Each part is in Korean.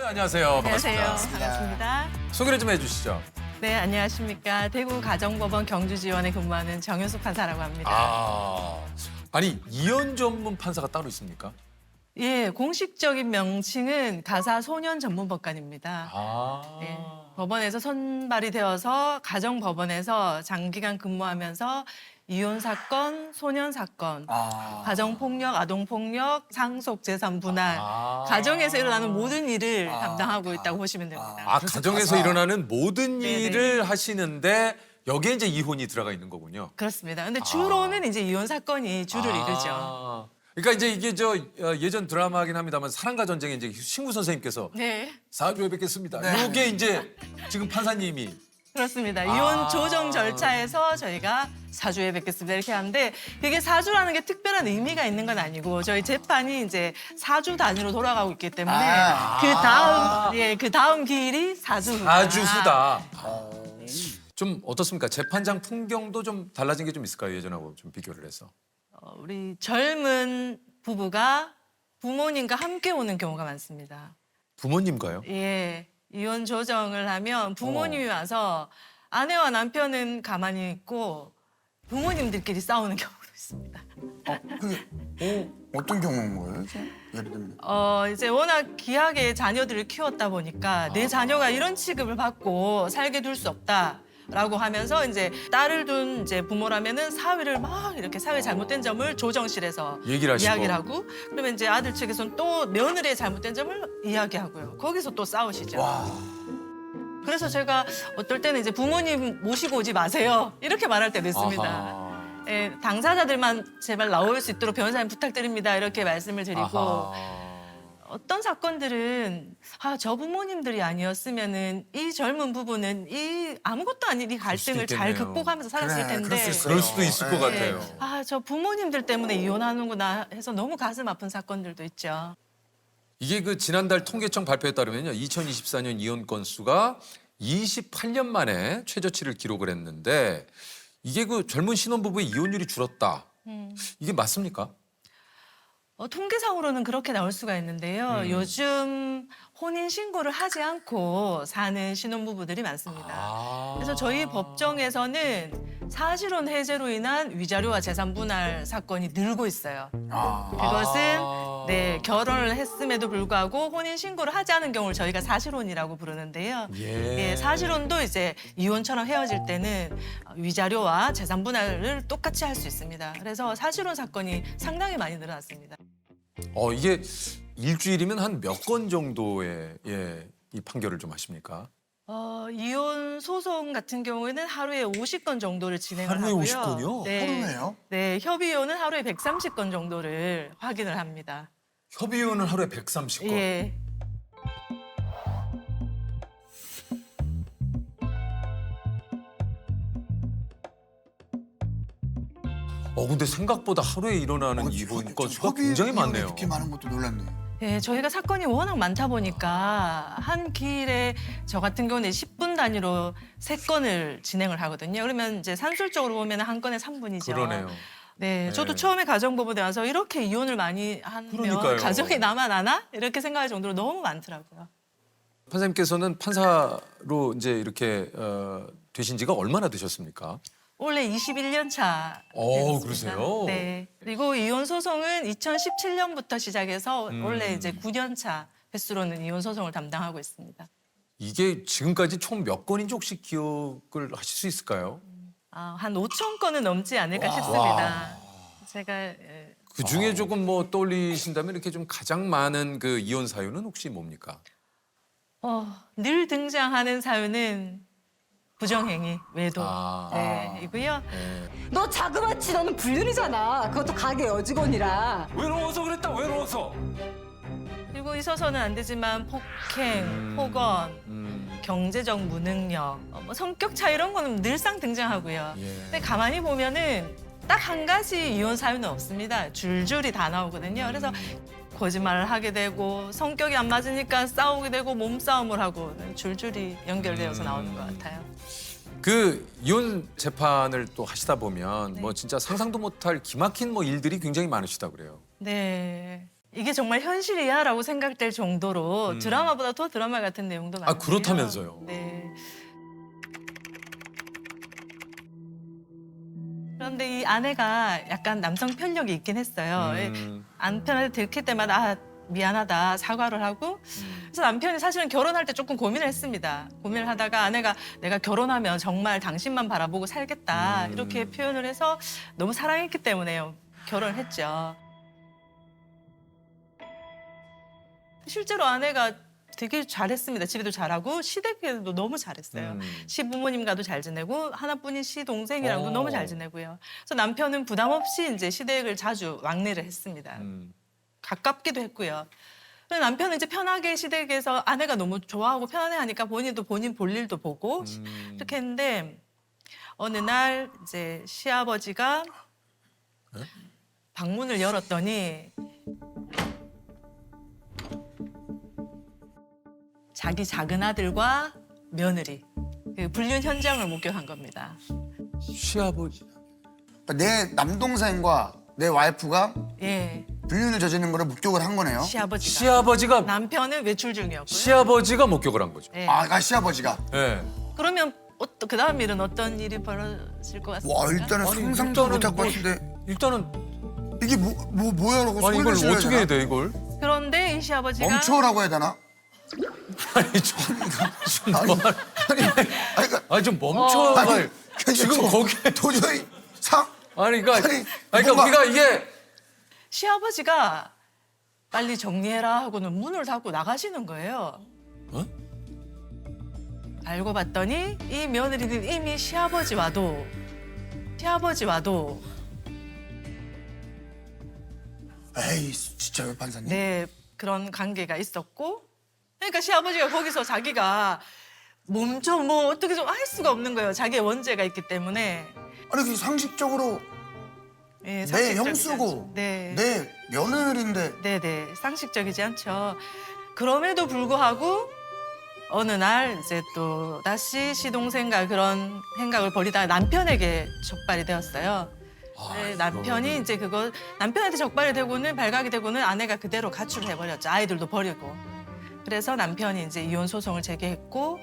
안녕하세요. 안녕하세요. 반갑습니다. 반갑습니다. 소개를 좀 해주시죠. 네, 안녕하십니까. 대구 가정법원 경주지원에 근무하는 정효숙 판사라고 합니다. 아니 이혼 전문 판사가 따로 있습니까? 예, 공식적인 명칭은 가사소년 전문법관입니다. 네, 법원에서 선발이 되어서 가정법원에서 장기간 근무하면서 이혼 사건, 소년 사건, 가정폭력, 아동폭력, 상속재산 분할, 가정에서 일어나는 모든 일을 담당하고 있다고 보시면 됩니다. 가정에서 일어나는 모든 네네. 일을 하시는데 여기에 이제 이혼이 들어가 있는 거군요. 그렇습니다. 근데 주로는 이제 이혼 사건이 주를 이루죠. 그러니까 이제 이게 예전 드라마긴 합니다만 사랑과 전쟁에 이제 신구 선생님께서 네, 사주에 뵙겠습니다. 이게 이제 지금 판사님이 그렇습니다. 이혼 조정 절차에서 저희가 사주에 뵙겠습니다 이렇게 하는데 그게 사주라는 게 특별한 의미가 있는 건 아니고 저희 재판이 이제 사주 단위로 돌아가고 있기 때문에 그 다음 기일이 사주후다. 사주후다. 좀 어떻습니까? 재판장 풍경도 좀 달라진 게 좀 있을까요? 예전하고 좀 비교를 해서. 우리 젊은 부부가 부모님과 함께 오는 경우가 많습니다. 부모님과요? 예, 이혼 조정을 하면 부모님이 와서 아내와 남편은 가만히 있고 부모님들끼리 싸우는 경우도 있습니다. 그게 어떤 경우인 거예요? 예를 들면. 이제 워낙 귀하게 자녀들을 키웠다 보니까 내 자녀가 이런 취급을 받고 살게 둘 수 없다. 라고 하면서 이제 딸을 둔 이제 부모라면은 사위를 막 이렇게 사위 잘못된 점을 조정실에서 얘기를 하시고. 이야기를 하고 그러면 이제 아들 측에서는 또 며느리의 잘못된 점을 이야기하고요. 거기서 또 싸우시죠. 그래서 제가 어떨 때는 이제 부모님 모시고 오지 마세요. 이렇게 말할 때도 있습니다. 예, 당사자들만 제발 나올 수 있도록 변호사님 부탁드립니다. 이렇게 말씀을 드리고 어떤 사건들은 저 부모님들이 아니었으면은 이 젊은 부부는 이 아무것도 아닌 이 갈등을 잘 있겠네요. 극복하면서 살았을 그래, 텐데 그럴 수 있어요. 그럴 수도 있을 것 네. 같아요. 저 부모님들 때문에 이혼하는구나 해서 너무 가슴 아픈 사건들도 있죠. 이게 그 지난달 통계청 발표에 따르면요. 2024년 이혼 건수가 28년 만에 최저치를 기록을 했는데 이게 그 젊은 신혼부부의 이혼율이 줄었다. 이게 맞습니까? 통계상으로는 그렇게 나올 수가 있는데요. 요즘 혼인 신고를 하지 않고 사는 신혼부부들이 많습니다. 그래서 저희 법정에서는 사실혼 해제로 인한 위자료와 재산 분할 사건이 늘고 있어요. 그것은 결혼을 했음에도 불구하고 혼인 신고를 하지 않은 경우를 저희가 사실혼이라고 부르는데요. 예. 사실혼도 이제 이혼처럼 헤어질 때는 위자료와 재산 분할을 똑같이 할 수 있습니다. 그래서 사실혼 사건이 상당히 많이 늘어났습니다. 이게 일주일이면 한 몇 건 정도의 이 판결을 좀 하십니까? 이혼 소송 같은 경우에는 하루에 50건 정도를 진행을 하루에 하고요. 50건이요? 하루네요? 네, 협의혼은 하루에 130건 정도를 확인을 합니다. 협의혼은 하루에 130건. 예. 근데 생각보다 하루에 일어나는 이혼 건수가 굉장히 많네요. 이렇게 많은 것도 놀랐네. 네, 저희가 사건이 워낙 많다 보니까 한 기일에 저 같은 경우는 10분 단위로 3건을 진행을 하거든요. 그러면 이제 산술적으로 보면 한 건에 3분이죠. 그러네요. 네, 저도 처음에 가정법원에 와서 이렇게 이혼을 많이 하면 그러니까요. 가정이 남아나나? 이렇게 생각할 정도로 너무 많더라고요. 판사님께서는 판사로 이제 이렇게 되신 지가 얼마나 되셨습니까? 올해 21년 차. 그러세요? 네. 그리고 이혼 소송은 2017년부터 시작해서 올해 이제 9년 차 횟수로는 이혼 소송을 담당하고 있습니다. 이게 지금까지 총 몇 건인지 혹시 기억을 하실 수 있을까요? 한 5천 건은 넘지 않을까 싶습니다. 제가 그 중에 조금 뭐 떠올리신다면 이렇게 좀 가장 많은 그 이혼 사유는 혹시 뭡니까? 늘 등장하는 사유는 부정행위, 외도. 이고요. 너 자그마치 너는 불륜이잖아. 그것도 가게 여직원이라. 외로워서 그랬다. 외로워서. 그리고 있어서는 안 되지만 폭행, 폭언, 경제적 무능력, 뭐 성격 차 이런 거는 늘상 등장하고요. 근데 가만히 보면은 딱 한 가지 이혼 사유는 없습니다. 줄줄이 다 나오거든요. 그래서 거짓말을 하게 되고 성격이 안 맞으니까 싸우게 되고 몸싸움을 하고 줄줄이 연결되어서 나오는 것 같아요. 그 이혼 재판을 또 하시다 보면 뭐 진짜 상상도 못할 기막힌 뭐 일들이 굉장히 많으시다 그래요. 네. 이게 정말 현실이야라고 생각될 정도로 드라마보다 더 드라마 같은 내용도 많아요. 그렇다면서요. 네. 그런데 이 아내가 약간 남성 편력이 있긴 했어요. 남편한테 들킬 때마다 아, 미안하다 사과를 하고 그래서 남편이 사실은 결혼할 때 조금 고민을 했습니다. 고민을 하다가 아내가 내가 결혼하면 정말 당신만 바라보고 살겠다 이렇게 표현을 해서 너무 사랑했기 때문에 결혼을 했죠. 실제로 아내가 되게 잘했습니다. 집에도 잘하고 시댁에도 너무 잘했어요. 시부모님과도 잘 지내고 하나뿐인 시동생이랑도 너무 잘 지내고요. 그래서 남편은 부담 없이 이제 시댁을 자주 왕래를 했습니다. 가깝기도 했고요. 그래서 남편은 이제 편하게 시댁에서 아내가 너무 좋아하고 편안해하니까 본인도 본인 볼 일도 보고 이렇게 했는데 어느 날 이제 시아버지가 방문을 열었더니 자기 작은 아들과 며느리 그 불륜 현장을 목격한 겁니다. 시아버지. 내 남동생과 내 와이프가 예, 불륜을 저지르는 거를 목격을 한 거네요. 시아버지가 남편은 외출 중이었고요. 시아버지가 목격을 한 거죠. 예. 아, 시아버지가. 예. 그러면 그 다음 일은 어떤 일이 벌어질 것 같습니까? 와, 일단은 아니, 상상도 일단은 못할 것 뭐- 같은데 일단은 이게 뭐야라고 아니 소리를 이걸 질러야 어떻게 되나? 해야 돼 이걸? 그런데 이 시아버지가 멈춰라고 해야 되나? 아니 좀 아니, 그러니까 아니 좀 멈춰. 아니, 아니, 지금 저 거기에 도저히 아니 그러니까 아니, 그러니까 뭔가- 우리가 이게 시아버지가 빨리 정리해라 하고는 문을 닫고 나가시는 거예요. 어? 알고 봤더니 이 며느리는 이미 시아버지와도 에이, 진짜요, 판사님? 네 그런 관계가 있었고 그러니까 시아버지가 거기서 자기가 멈춰 뭐 어떻게 좀 할 수가 없는 거예요. 자기의 원죄가 있기 때문에. 아니, 그 상식적으로 예, 내 상식적이지 형수고 않죠. 네. 내 며느리인데 네네 상식적이지 않죠. 그럼에도 불구하고 어느 날 이제 또 다시 시동생과 그런 행각을 벌이다가 남편에게 적발이 되었어요. 네, 남편이 이제 그거 남편한테 적발이 되고는 발각이 되고는 아내가 그대로 가출을 해버렸죠. 아이들도 버리고. 그래서 남편이 이제 이혼 소송을 제기했고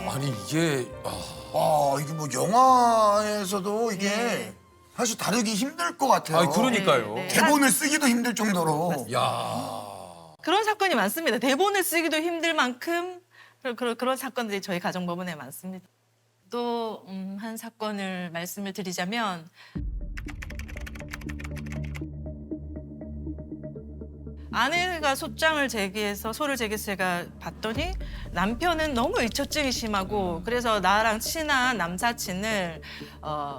아니 이게 와, 이게 뭐 영화에서도 이게 네. 사실 다루기 힘들 것 같아요. 아 그러니까요. 네, 네. 대본을 쓰기도 힘들 정도로. 야. 그런 사건이 많습니다. 대본을 쓰기도 힘들 만큼 그런 사건들이 저희 가정법원에 많습니다. 또 한 사건을 말씀을 드리자면 아내가 소장을 제기해서 소를 제기해서 제가 봤더니 남편은 너무 의처증이 심하고 그래서 나랑 친한 남사친을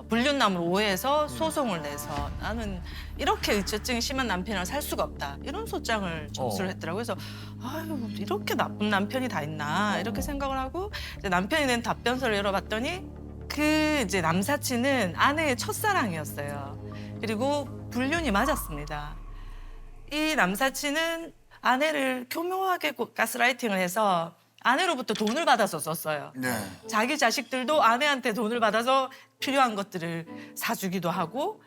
불륜남으로 오해해서 소송을 내서 나는 이렇게 의처증이 심한 남편이랑 살 수가 없다 이런 소장을 접수를 했더라고요. 그래서 아유 이렇게 나쁜 남편이 다 있나 이렇게 생각을 하고 이제 남편이 낸 답변서를 열어봤더니 그 이제 남사친은 아내의 첫사랑이었어요. 그리고 불륜이 맞았습니다. 이 남사친은 아내를 교묘하게 가스라이팅을 해서 아내로부터 돈을 받아서 썼어요. 네. 자기 자식들도 아내한테 돈을 받아서 필요한 것들을 사주기도 하고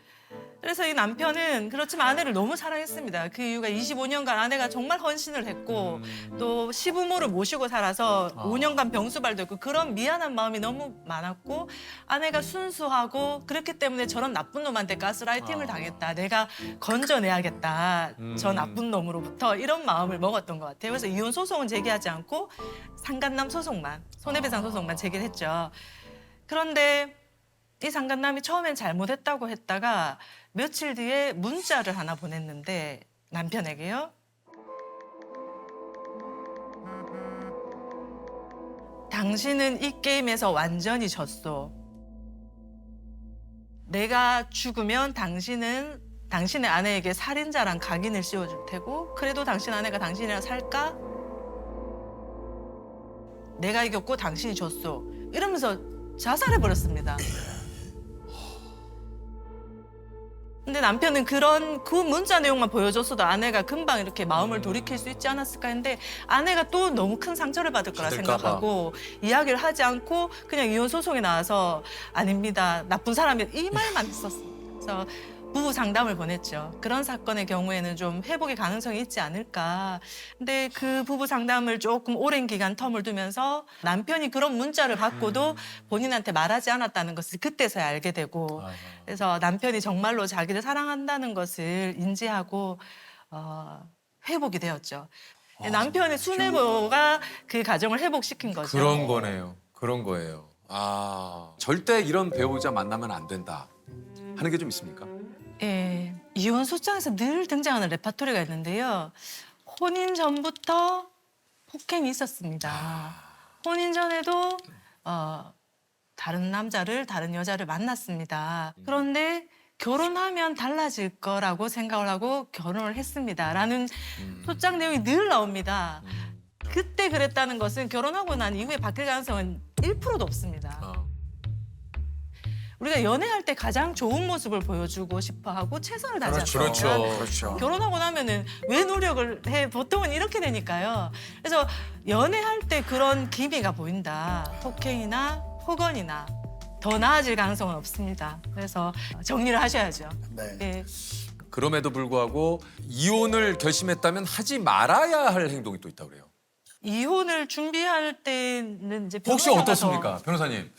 그래서 이 남편은 그렇지만 아내를 너무 사랑했습니다. 그 이유가 25년간 아내가 정말 헌신을 했고 또 시부모를 모시고 살아서 5년간 병수발도 했고 그런 미안한 마음이 너무 많았고 아내가 순수하고 그렇기 때문에 저런 나쁜 놈한테 가스라이팅을 당했다. 내가 건져내야겠다. 저 나쁜 놈으로부터 이런 마음을 먹었던 것 같아요. 그래서 이혼 소송은 제기하지 않고 상간남 소송만 손해배상 소송만 제기를 했죠. 그런데 이 상간남이 처음엔 잘못했다고 했다가 며칠 뒤에 문자를 하나 보냈는데 남편에게요. 당신은 이 게임에서 완전히 졌소. 내가 죽으면 당신은 당신의 아내에게 살인자란 각인을 씌워줄 테고 그래도 당신 아내가 당신이랑 살까? 내가 이겼고 당신이 졌소. 이러면서 자살해버렸습니다. 근데 남편은 그 문자 내용만 보여줬어도 아내가 금방 이렇게 마음을 돌이킬 수 있지 않았을까 했는데 아내가 또 너무 큰 상처를 받을 거라 받을까 봐. 생각하고 이야기를 하지 않고 그냥 이혼 소송에 나와서 아닙니다. 나쁜 사람이 이 말만 했었어요. 그래서 부부 상담을 보냈죠. 그런 사건의 경우에는 좀 회복의 가능성이 있지 않을까. 근데 그 부부 상담을 조금 오랜 기간 텀을 두면서 남편이 그런 문자를 받고도 본인한테 말하지 않았다는 것을 그때서야 알게 되고 그래서 남편이 정말로 자기를 사랑한다는 것을 인지하고 회복이 되었죠. 남편의 수뇌부가 그 가정을 회복시킨 거죠. 그런 거네요. 그런 거예요. 아, 절대 이런 배우자 만나면 안 된다 하는 게 좀 있습니까? 예, 이혼 소장에서 늘 등장하는 레파토리가 있는데요. 혼인 전부터 폭행이 있었습니다. 혼인 전에도 다른 남자를 다른 여자를 만났습니다. 그런데 결혼하면 달라질 거라고 생각을 하고 결혼을 했습니다라는 소장 내용이 늘 나옵니다. 그때 그랬다는 것은 결혼하고 난 이후에 바뀔 가능성은 1%도 없습니다. 우리가 연애할 때 가장 좋은 모습을 보여주고 싶어 하고 최선을 다하지 그렇죠. 않습니까? 그렇죠. 결혼하고 나면은 왜 노력을 해? 보통은 이렇게 되니까요. 그래서 연애할 때 그런 기미가 보인다. 폭행이나 폭언이나 더 나아질 가능성은 없습니다. 그래서 정리를 하셔야죠. 네. 예. 그럼에도 불구하고 이혼을 결심했다면 하지 말아야 할 행동이 또 있다고 그래요. 이혼을 준비할 때는 이제 혹시 변호사가 어떻습니까, 변호사님?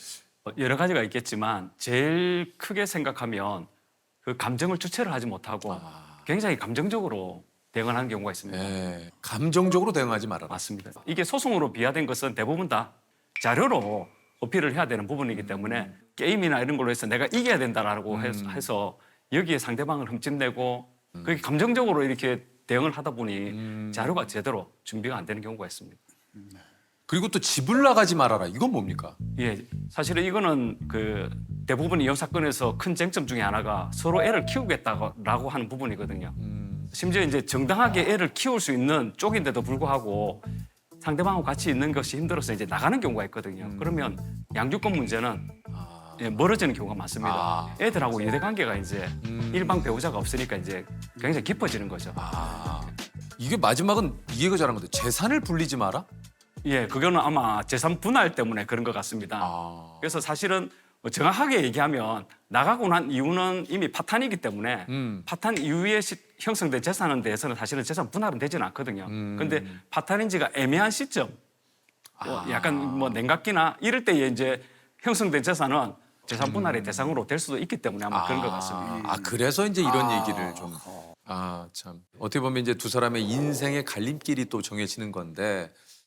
여러 가지가 있겠지만 제일 크게 생각하면 그 감정을 주체를 하지 못하고 굉장히 감정적으로 대응을 하는 경우가 있습니다. 네, 감정적으로 대응하지 말아라. 맞습니다. 이게 소송으로 비화된 것은 대부분 다 자료로 어필을 해야 되는 부분이기 때문에 게임이나 이런 걸로 해서 내가 이겨야 된다라고 해서 여기에 상대방을 흠집내고 그게 감정적으로 이렇게 대응을 하다 보니 자료가 제대로 준비가 안 되는 경우가 있습니다. 그리고 또 집을 나가지 말아라. 이건 뭡니까? 예, 사실은 이거는 그 대부분 이혼 사건에서 큰 쟁점 중에 하나가 서로 애를 키우겠다고 하는 부분이거든요. 심지어 이제 정당하게 애를 키울 수 있는 쪽인데도 불구하고 상대방하고 같이 있는 것이 힘들어서 이제 나가는 경우가 있거든요. 그러면 양육권 문제는 예, 멀어지는 경우가 많습니다. 아. 애들하고 유대 관계가 이제 일방 배우자가 없으니까 이제 굉장히 깊어지는 거죠. 이게 마지막은 이해가 잘한 건데 재산을 불리지 마라? 예, 그거는 아마 재산 분할 때문에 그런 것 같습니다. 그래서 사실은 정확하게 얘기하면 나가고 난 이유는 이미 파탄이기 때문에 파탄 이후에 형성된 재산에 대해서는 사실은 재산 분할은 되지는 않거든요. 그런데 파탄인지가 애매한 시점, 약간 뭐 냉각기나 이럴 때에 이제 형성된 재산은 재산 분할의 대상으로 될 수도 있기 때문에 아마 그런 것 같습니다. 그래서 이제 이런 얘기를 좀. 참. 어떻게 보면 이제 두 사람의 인생의 갈림길이 또 정해지는 건데